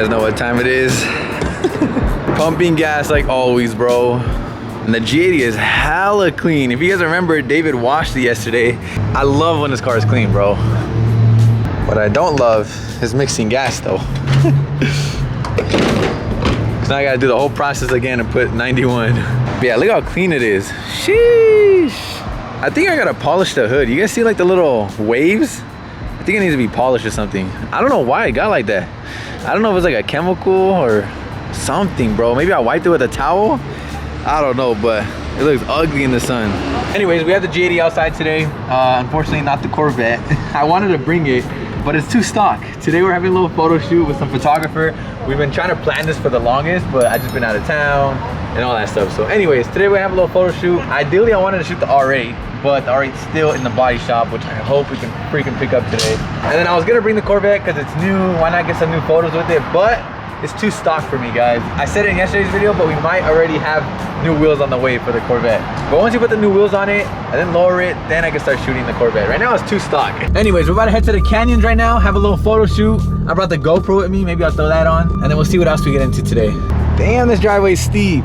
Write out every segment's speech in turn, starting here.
guys know what time it is. Pumping gas like always, bro. And the G80 is hella clean. If you guys remember, David washed it yesterday. I love when this car is clean, bro. What I don't love is mixing gas though. So now I gotta do the whole process again and put 91. But yeah, look how clean it is. Sheesh. I think I gotta polish the hood. You guys see like the little waves? I think it needs to be polished or something. I don't know why it got like that. I don't know if it's like a chemical or something, bro. Maybe I wiped it with a towel. I don't know, but it looks ugly in the sun. Anyways, we have the G80 outside today. Unfortunately, not the Corvette. I wanted to bring it, but it's too stock. Today we're having a little photo shoot with some photographer. We've been trying to plan this for the longest, but I just been out of town and all that stuff. So anyways, today we have a little photo shoot. Ideally, I wanted to shoot the R8, but the R8's still in the body shop, which I hope we can freaking pick up today. And then I was gonna bring the Corvette because it's new. Why not get some new photos with it? But it's too stock for me, guys. I said it in yesterday's video, but we might already have new wheels on the way for the Corvette. But once you put the new wheels on it and then lower it, then I can start shooting the Corvette. Right now it's too stock. Anyways, we're about to head to the canyons right now, have a little photo shoot. I brought the GoPro with me. Maybe I'll throw that on, and then we'll see what else we get into today. Damn, this driveway is steep.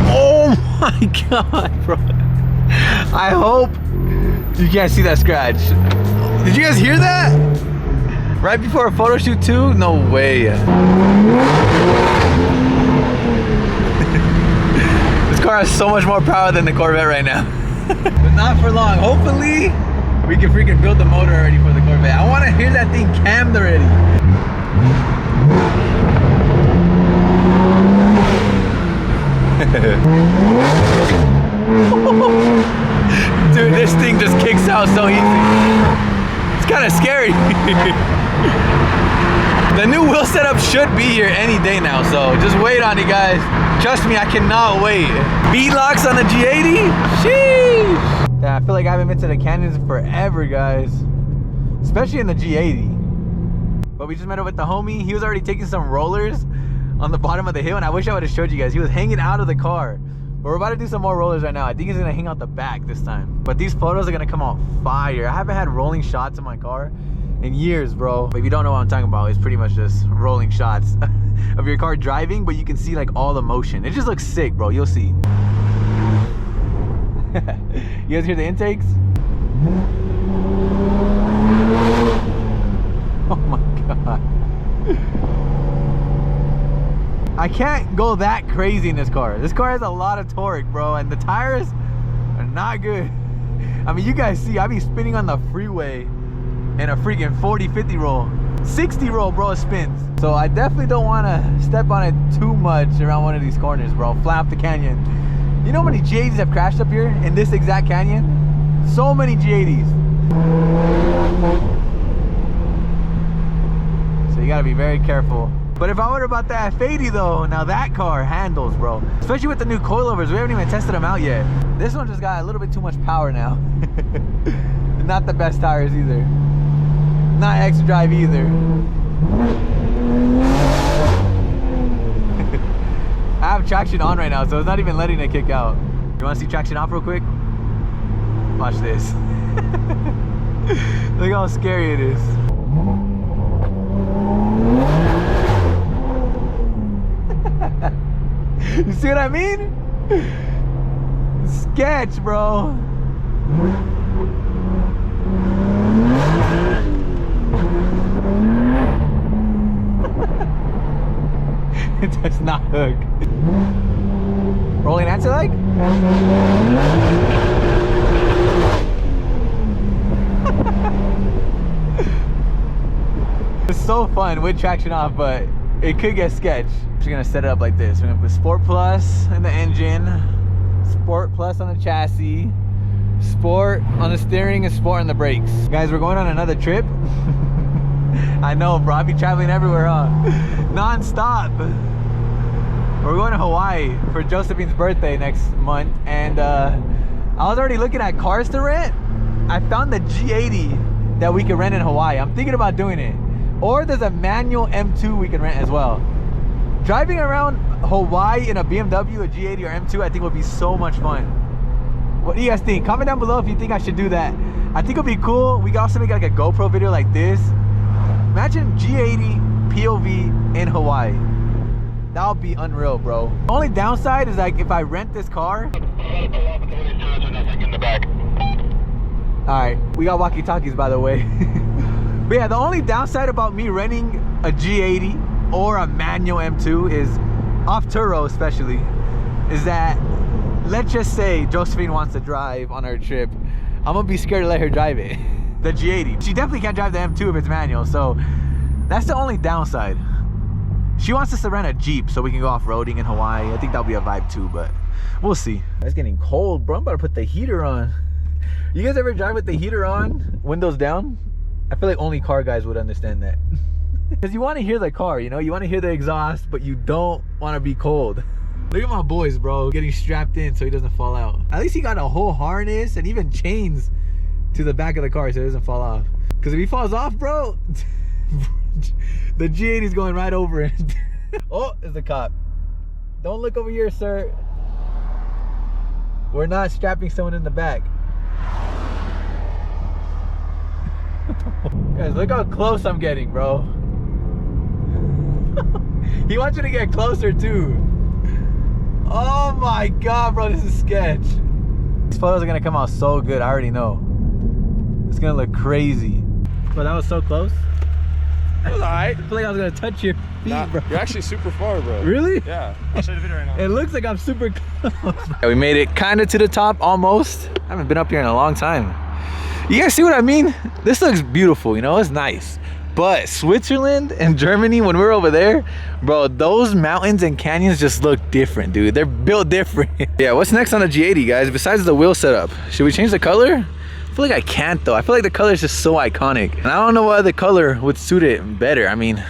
Oh my God, bro. I hope you can't see that scratch. Did you guys hear that? Right before a photo shoot too? No way. This car has so much more power than the Corvette right now. But not for long. Hopefully, we can freaking build the motor already for the Corvette. I want to hear that thing cammed already. Dude, this thing just kicks out so easy. It's kind of scary. The new wheel setup should be here any day now, so just wait on it, guys. Trust me, I cannot wait. Bead locks on the G80? Sheesh. Yeah, I feel like I haven't been to the canyons in forever, guys. Especially in the G80. But we just met up with the homie. He was already taking some rollers on the bottom of the hill, and I wish I would have showed you guys. He was hanging out of the car. But we're about to do some more rollers right now. I think he's gonna hang out the back this time. But these photos are gonna come out fire. I haven't had rolling shots in my car in years, bro. But if you don't know what I'm talking about, it's pretty much just rolling shots of your car driving, but you can see like all the motion. It just looks sick, bro. You'll see. You guys hear the intakes? Oh my God. I can't go that crazy in this car. This car has a lot of torque, bro, and the tires are not good. I mean, you guys see, I be spinning on the freeway in a freaking 40-50 roll. 60 roll, bro, it spins. So I definitely don't want to step on it too much around one of these corners, bro. Fly off the canyon. You know how many G80s have crashed up here in this exact canyon? So many G80s. So you gotta be very careful. But if I were about the F80 though, now that car handles, bro. Especially with the new coilovers, we haven't even tested them out yet. This one just got a little bit too much power now. Not the best tires either. Not X drive either. I have traction on right now, so it's not even letting it kick out. You wanna see traction off real quick? Watch this. Look how scary it is. You see what I mean? Sketch, bro. It does not hook. Rolling anti-lag? It's so fun with traction off, but it could get sketch. We're gonna set it up like this. We're gonna put Sport Plus in the engine, Sport Plus on the chassis, Sport on the steering, and Sport on the brakes. Guys, we're going on another trip. I know, bro. I be traveling everywhere, huh? Non-stop. We're going to Hawaii for Josephine's birthday next month, and I was already looking at cars to rent. I found the G80 that we can rent in Hawaii. I'm thinking about doing it. Or there's a manual M2 we can rent as well. Driving around Hawaii in a BMW, a G80 or M2, I think would be so much fun. What do you guys think? Comment down below if you think I should do that. I think it'll be cool. We can also make like a GoPro video like this. Imagine G80 POV in Hawaii. That would be unreal, bro. The only downside is like if I rent this car. Alright, we got walkie-talkies by the way. But yeah, the only downside about me renting a G80 or a manual M2 is, off Turo especially, is that, let's just say Josephine wants to drive on our trip. I'm gonna be scared to let her drive it. The G80. She definitely can't drive the M2 if it's manual, so that's the only downside. She wants us to rent a Jeep so we can go off-roading in Hawaii. I think that'll be a vibe too, but we'll see. It's getting cold, bro. I'm about to put the heater on. You guys ever drive with the heater on, windows down? I feel like only car guys would understand that. Because you want to hear the car, you know? You want to hear the exhaust, but you don't want to be cold. Look at my boys, bro, getting strapped in so he doesn't fall out. At least he got a whole harness and even chains to the back of the car so he doesn't fall off. Because if he falls off, bro, the G80 is going right over it. Oh, there's the cop. Don't look over here, sir. We're not strapping someone in the back. Guys, look how close I'm getting, bro. He wants you to get closer too. Oh my god, bro, this is sketch. These photos are gonna come out so good, I already know. It's gonna look crazy. Bro, that was so close. It was alright. I feel like I was gonna touch your feet, bro. You're actually super far, bro. Really? Yeah. I'll show you the video right now. It looks like I'm super close. Yeah, we made it kind of to the top, almost. I haven't been up here in a long time. You guys see what I mean? This looks beautiful, you know, it's nice. But Switzerland and Germany, when we were over there, bro, those mountains and canyons just look different, dude. They're built different. Yeah, what's next on the G80, guys, besides the wheel setup? Should we change the color? I feel like I can't, though. I feel like the color is just so iconic. And I don't know what other color would suit it better. I mean,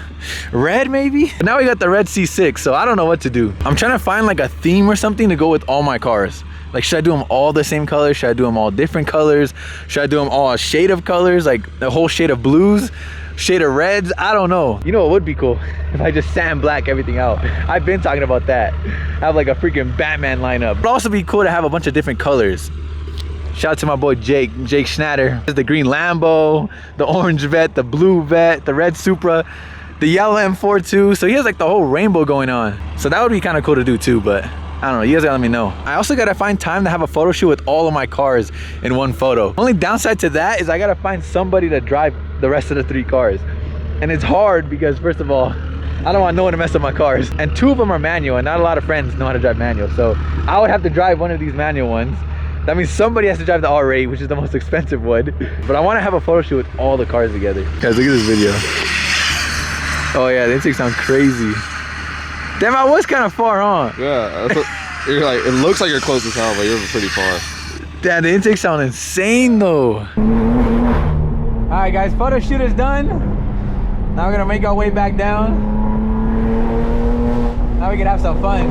red maybe? But now we got the red C6, so I don't know what to do. I'm trying to find like a theme or something to go with all my cars. Like, should I do them all the same color? Should I do them all different colors? Should I do them all a shade of colors? Like the whole shade of blues? Shade of reds? I don't know. You know what would be cool? If I just sand black everything out. I've been talking about that. Have like a freaking Batman lineup. It'd also be cool to have a bunch of different colors. Shout out to my boy Jake Schnatter. There's the green Lambo, the orange Vette, the blue Vette, the red Supra, the yellow M4 too. So he has like the whole rainbow going on. So that would be kind of cool to do too, but I don't know, you guys gotta let me know. I also gotta find time to have a photo shoot with all of my cars in one photo. Only downside to that is I gotta find somebody to drive the rest of the 3 cars. And it's hard because, first of all, I don't want no one to mess up my cars. And 2 of them are manual and not a lot of friends know how to drive manual. So I would have to drive one of these manual ones. That means somebody has to drive the R8, which is the most expensive one. But I wanna have a photo shoot with all the cars together. Guys, look at this video. Oh yeah, the intake sounds crazy. Damn, I was kind of far, huh? Yeah, that's what, you're like, it looks like you're close as hell, but you're pretty far. Damn, the intake sound insane though. All right, guys, photo shoot is done. Now we're gonna make our way back down. Now we can have some fun.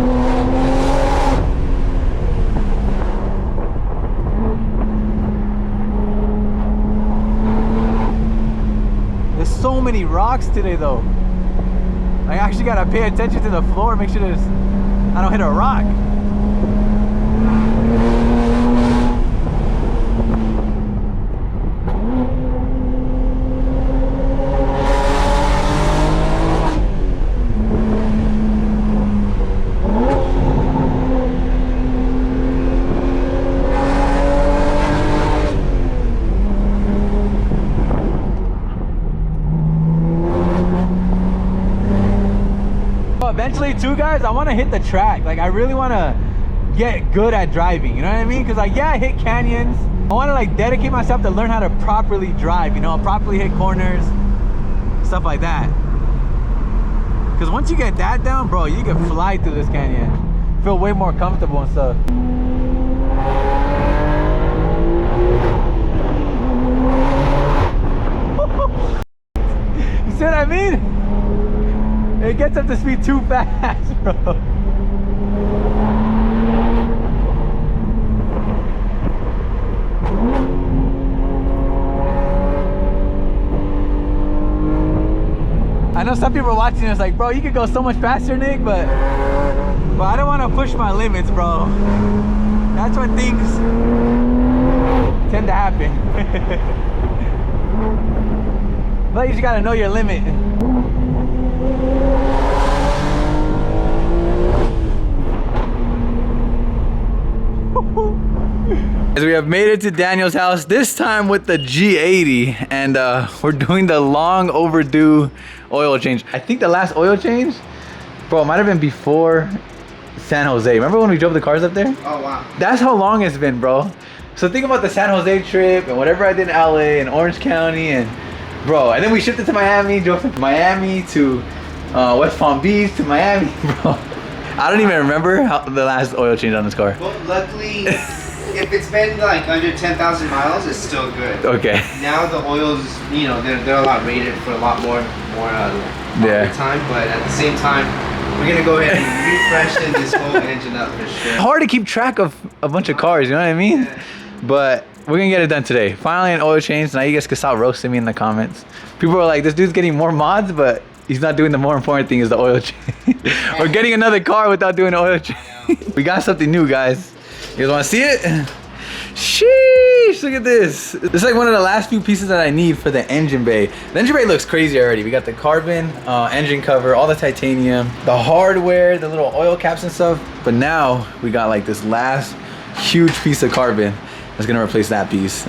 There's so many rocks today though. I actually gotta pay attention to the floor, make sure I don't hit a rock. Eventually too, guys, I want to hit the track. Like, I really want to get good at driving, you know what I mean? Because like, yeah, I hit canyons. I want to like dedicate myself to learn how to properly drive, you know, properly hit corners, stuff like that. Because once you get that down, bro, you can fly through this canyon. Feel way more comfortable and stuff. You see what I mean? It gets up to speed too fast, bro. I know some people are watching this like, bro, you could go so much faster, Nick, but I don't want to push my limits, bro. That's when things tend to happen. like you just gotta know your limit. As we have made it to Daniel's house, this time with the G80, and we're doing the long overdue oil change. I think the last oil change, bro, it might have been before San Jose. Remember when we drove the cars up there? Oh wow. That's how long it's been, bro. So think about the San Jose trip and whatever I did in LA and Orange County, and bro, and then we shifted to Miami, drove from Miami to West Palm Beach to Miami, bro. I don't even remember the last oil change on this car. Well, luckily, if it's been like under 10,000 miles, it's still good. Okay. Now the oils, you know, they're a lot rated for a lot more time, but at the same time, we're gonna go ahead and refresh this whole engine up for sure. Hard to keep track of a bunch of cars, you know what I mean? Yeah. But we're gonna get it done today. Finally an oil change. Now you guys can stop roasting me in the comments. People are like, this dude's getting more mods, but he's not doing the more important thing is the oil change. Or getting another car without doing an oil change. We got something new, guys. You guys wanna see it? Sheesh, look at this. This is like one of the last few pieces that I need for the engine bay. The engine bay looks crazy already. We got the carbon engine cover, all the titanium, the hardware, the little oil caps and stuff. But now we got like this last huge piece of carbon that's gonna replace that piece.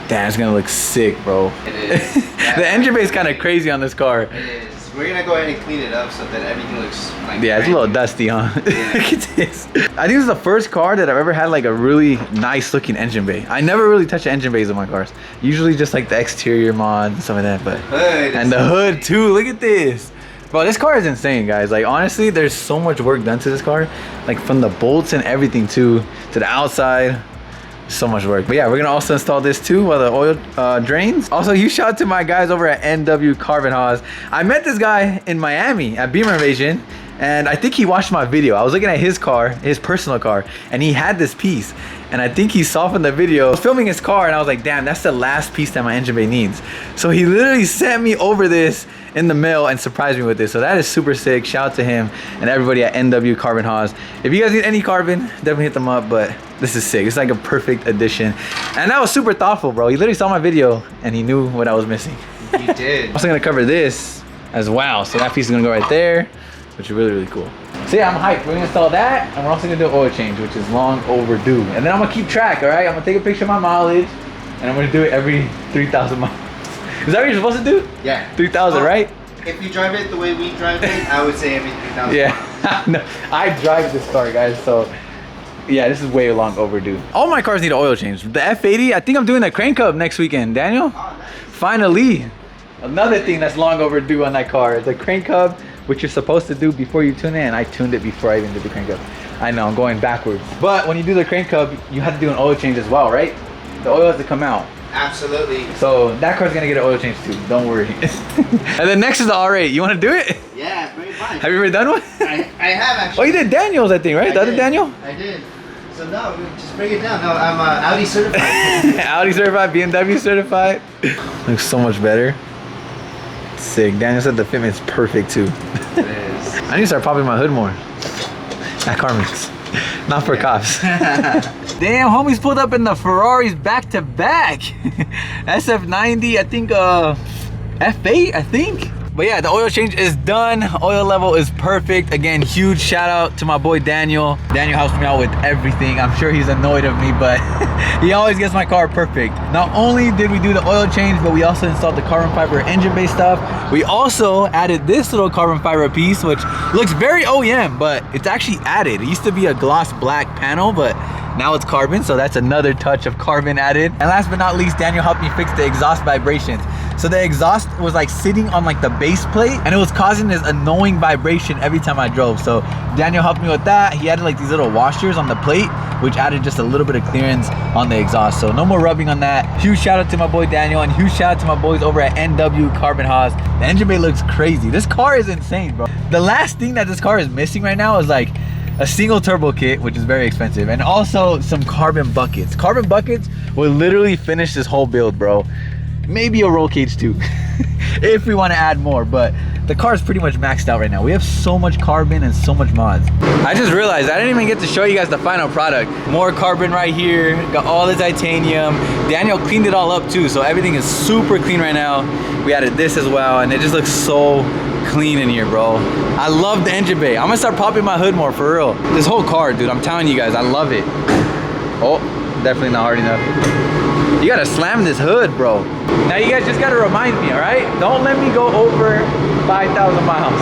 Damn, it's gonna look sick, bro. It is. The engine bay is kind of crazy on this car. It is. We're gonna go ahead and clean it up so that everything looks like Yeah, it's a little dusty, huh? Yeah. Look at this. I think this is the first car that I've ever had like a really nice looking engine bay. I never really touch the engine bays on my cars. Usually just like the exterior mods and stuff like that. But hood and the hood too. Look at this. Bro, this car is insane, guys. Like honestly, there's so much work done to this car. Like from the bolts and everything too, to the outside. So much work. But yeah, we're gonna also install this too while the oil drains. Also, huge shout out to my guys over at NW Carbon Haas. I met this guy in Miami at Beamer Invasion, and I think he watched my video. I was looking at his car, his personal car, and he had this piece. And I think he saw from the video, I was filming his car, and I was like, damn, that's the last piece that my engine bay needs. So he literally sent me over this in the mail and surprised me with this. So that is super sick. Shout out to him and everybody at NW Carbon Haas. If you guys need any carbon, definitely hit them up, but this is sick. It's like a perfect addition. And that was super thoughtful, bro. He literally saw my video and he knew what I was missing. You did. I'm also gonna cover this as well. So that piece is gonna go right there, which is really, really cool. So yeah, I'm hyped. We're gonna install that, and we're also gonna do an oil change, which is long overdue. And then I'm gonna keep track, all right? I'm gonna take a picture of my mileage, and I'm gonna do it every 3,000 miles. Is that what you're supposed to do? Yeah. 3,000, right? If you drive it the way we drive it, I would say every 3,000 Yeah. No, I drive this car, guys, so yeah, this is way long overdue. All my cars need an oil change. The F80, I think I'm doing the crank hub next weekend, Daniel. Oh, nice. Finally, another thing that's long overdue on that car is the crank hub, which you're supposed to do before you tune it, and I tuned it before I even did the crank hub. I know, I'm going backwards. But when you do the crank hub, you have to do an oil change as well, right? The oil has to come out. Absolutely. So that car's gonna get an oil change too, don't worry. And then next is the R8. You wanna do it? Yeah, very fun. Have you ever done one? I have actually. Oh, you did Daniel's, I think, right? The other Daniel? I did. So no, just bring it down. No, I'm Audi certified. Audi certified, BMW certified. Looks so much better. Sick. Daniel said the fitment's perfect too. It is. I need to start popping my hood more. At Carmen's. Not for cops. Damn, homies pulled up in the Ferraris back to back. SF90, I think F8, I think. But yeah, the oil change is done. Oil level is perfect. Again, huge shout out to my boy Daniel. Daniel helps me out with everything. I'm sure he's annoyed of me, but he always gets my car perfect. Not only did we do the oil change, but we also installed the carbon fiber engine bay stuff. We also added this little carbon fiber piece, which looks very OEM, but it's actually added. It used to be a gloss black panel, but now it's carbon, so that's another touch of carbon added. And last but not least, Daniel helped me fix the exhaust vibrations. So the exhaust was like sitting on like the base plate, and it was causing this annoying vibration every time I drove. So Daniel helped me with that. He added like these little washers on the plate, which added just a little bit of clearance on the exhaust. So no more rubbing on that. Huge shout out to my boy Daniel, and huge shout out to my boys over at NW Carbon Haas. The engine bay looks crazy. This car is insane, bro. The last thing that this car is missing right now is like a single turbo kit, which is very expensive, and also some carbon buckets. Carbon buckets will literally finish this whole build, bro. Maybe a roll cage too. if we want to add more, but the car is pretty much maxed out right now. We have so much carbon and so much mods. I just realized I didn't even get to show you guys the final product. More carbon right here, got all the titanium. Daniel cleaned it all up too, so everything is super clean right now. We added this as well, and it just looks so clean in here, bro. I love the engine bay. I'm gonna start popping my hood more, for real. This whole car, dude, I'm telling you guys, I love it. Oh, definitely not hard enough. You gotta slam this hood, bro. Now you guys just gotta remind me, all right? Don't let me go over 5,000 miles.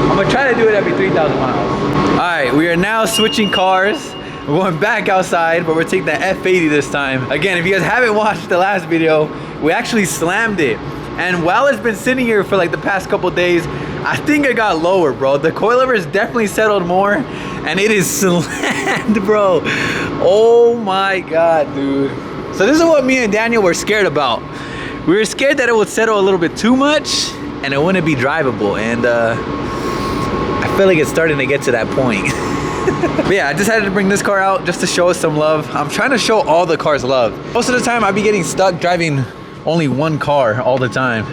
I'm gonna try to do it every 3,000 miles. All right, we are now switching cars. We're going back outside, but we're taking the F80 this time. Again, if you guys haven't watched the last video, we actually slammed it. And while it's been sitting here for like the past couple days, I think it got lower, bro. The coilover has definitely settled more, and it is slammed, bro. Oh my God, dude. So this is what me and Daniel were scared about. We were scared that it would settle a little bit too much and it wouldn't be drivable. And I feel like it's starting to get to that point. But yeah, I decided to bring this car out just to show us some love. I'm trying to show all the cars love. Most of the time, I'd be getting stuck driving only one car all the time.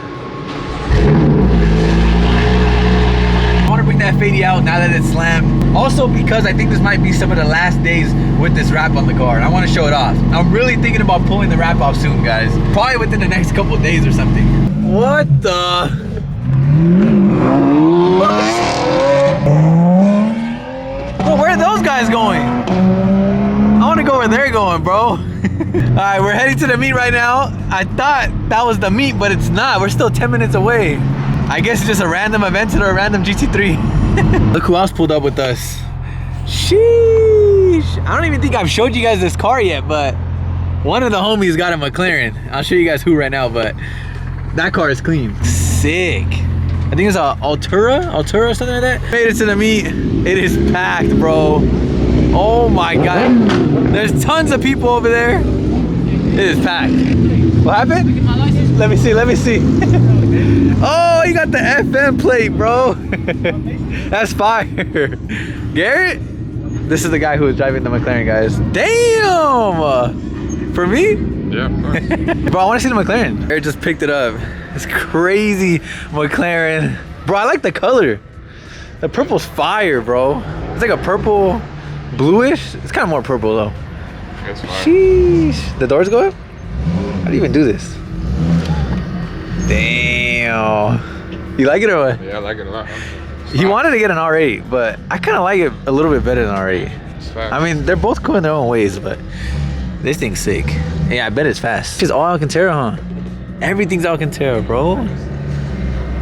I want to bring that F80 out now that it's slammed. Also because I think this might be some of the last days with this wrap on the car. I want to show it off. I'm really thinking about pulling the wrap off soon, guys. Probably within the next couple of days or something. What the? Bro, where are those guys going? I want to go where they're going, bro. All right, we're heading to the meet right now. I thought that was the meet, but it's not. We're still 10 minutes away. I guess it's just a random event or a random GT3. Look who else pulled up with us. Sheesh. I don't even think I've showed you guys this car yet, but one of the homies got a McLaren. I'll show you guys who right now, but that car is clean. Sick. I think it's a Altura or something like that. Made it to the meet. It is packed, bro. Oh my God. There's tons of people over there. It is packed. What happened? Let me see. Oh, you got the FM plate, bro. That's fire. Garrett? This is the guy who was driving the McLaren, guys. Damn! For me? Yeah, of course. Bro, I want to see the McLaren. Garrett just picked it up. It's crazy McLaren. Bro, I like the color. The purple's fire, bro. It's like a purple, bluish. It's kind of more purple, though. That's fine. Sheesh. The doors go up? How do you even do this? Damn. You like it or what? Yeah, I like it a lot. He wanted to get an R8, but I kind of like it a little bit better than R8. It's fast. I mean, they're both cool in their own ways, but this thing's sick. Yeah, I bet it's fast. It's all Alcantara, huh? Everything's Alcantara, bro.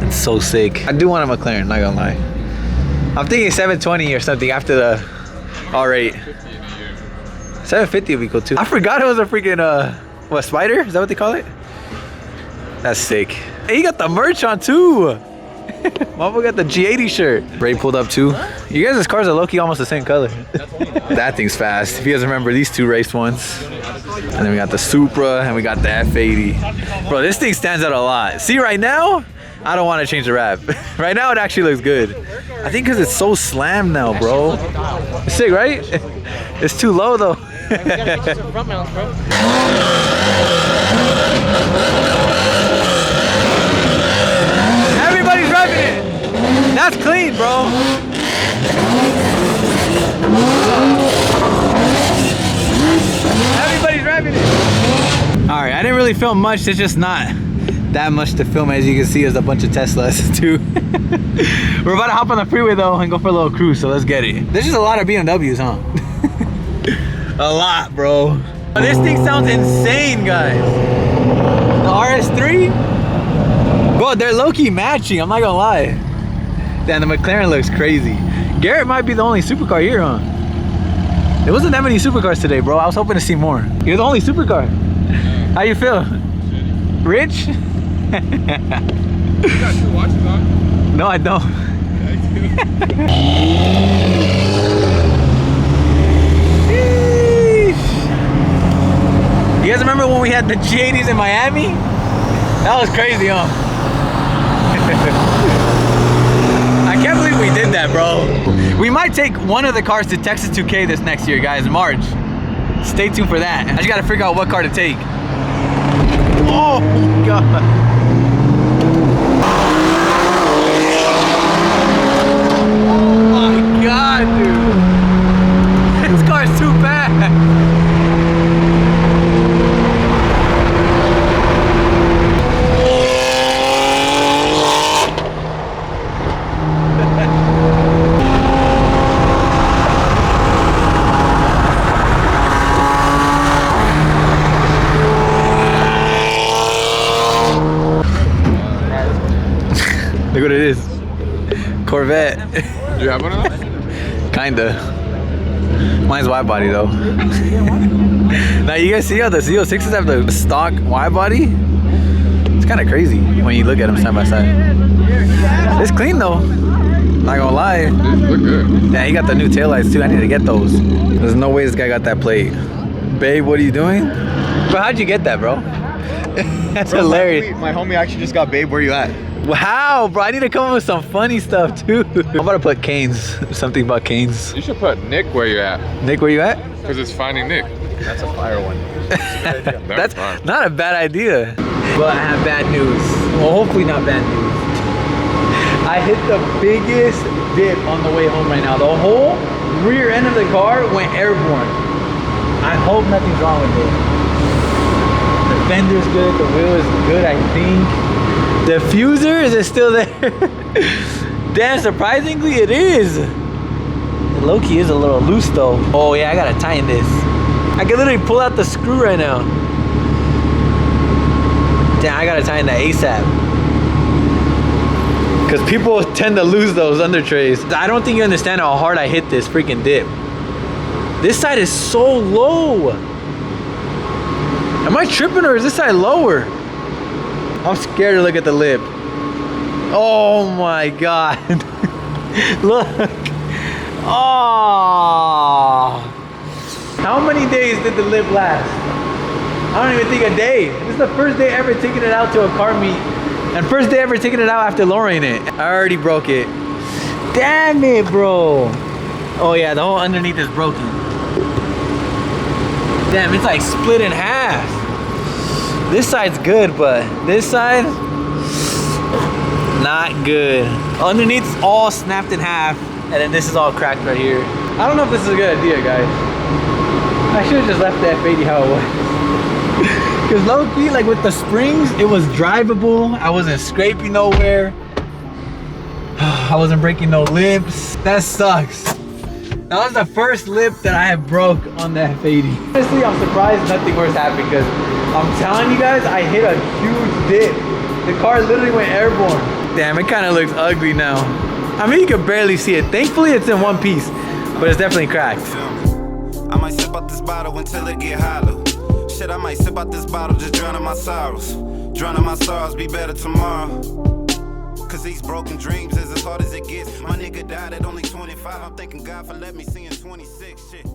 It's so sick. I do want a McLaren, not gonna lie. I'm thinking 720 or something after the R8. 750 would be cool too. I forgot it was a freaking, what, Spider? Is that what they call it? That's sick. Hey, you got the merch on too. Mama got the G80 shirt. Ray pulled up too. You guys' cars are low-key almost the same color. That thing's fast. If you guys remember, these two raced once. And then we got the Supra and we got the F80. Bro, this thing stands out a lot. See, right now, I don't want to change the wrap. Right now, it actually looks good. I think because it's so slammed now, bro. It's sick, right? It's too low though. Everybody's revving it. That's clean, bro. Everybody's revving it. All right, I didn't really film much. It's just not that much to film. As you can see, there's a bunch of Teslas too. We're about to hop on the freeway though and go for a little cruise, so let's get it. There's just a lot of BMWs, huh? A lot, bro. This thing sounds insane, guys. The RS3? Bro, they're low-key matching, I'm not gonna lie. Damn, the McLaren looks crazy. Garrett might be the only supercar here, huh? There wasn't that many supercars today, bro. I was hoping to see more. You're the only supercar. How you feel? Rich? You got 2 watches on? No, I don't. You guys remember when we had the G80s in Miami? That was crazy, huh? I can't believe we did that, bro. We might take one of the cars to Texas 2K this next year, guys, in March. Stay tuned for that. I just gotta figure out what car to take. Oh my God. what it is. Corvette. Do you have one of those? Kinda. Mine's wide body though. Now you guys see how the Z06s have the stock wide body? It's kind of crazy when you look at them side by side. It's clean though. Not gonna lie. These look good. Yeah, he got the new taillights too. I need to get those. There's no way this guy got that plate. Babe, what are you doing? Bro, how'd you get that, bro? That's hilarious. My homie actually just got Babe, where you at? Wow, bro, I need to come up with some funny stuff too. I'm about to put Canes. Something about Canes. You should put Nick where you at. Nick, where you at? Because it's Finding Nick. That's a fire one. That's not a bad idea. But I have bad news. Well, hopefully not bad news. I hit the biggest dip on the way home right now. The whole rear end of the car went airborne. I hope nothing's wrong with it. The fender's good, the wheel is good, I think. The diffuser, is it still there? Damn, surprisingly it is. The low-key is a little loose though. Oh yeah, I gotta tighten this. I can literally pull out the screw right now. Damn, I gotta tighten that ASAP. Because people tend to lose those under trays. I don't think you understand how hard I hit this freaking dip. This side is so low. Am I tripping or is this side lower? I'm scared to look at the lip. Oh my God. Look. Oh. How many days did the lip last? I don't even think a day. This is the first day ever taking it out to a car meet. And first day ever taking it out after lowering it. I already broke it. Damn it, bro. Oh yeah, the whole underneath is broken. Damn, it's like split in half. This side's good, but this side, not good. Underneath's all snapped in half, and then this is all cracked right here. I don't know if this is a good idea, guys. I should have just left the F80 how it was. Because low-key, like with the springs, it was drivable. I wasn't scraping nowhere. I wasn't breaking no lips. That sucks. That was the first lip that I have broke on the F80. Honestly, I'm surprised nothing worse happened because I'm telling you guys, I hit a huge dip. The car literally went airborne. Damn, it kind of looks ugly now. I mean, you can barely see it. Thankfully, it's in one piece, but it's definitely cracked. I might sip out this bottle until it get hollow. Shit, I might sip out this bottle, just drowning my sorrows. Drowning my sorrows, be better tomorrow. Cause these broken dreams is as hard as it gets. My nigga died at only 25. I'm thanking God for letting me see in 26. Shit.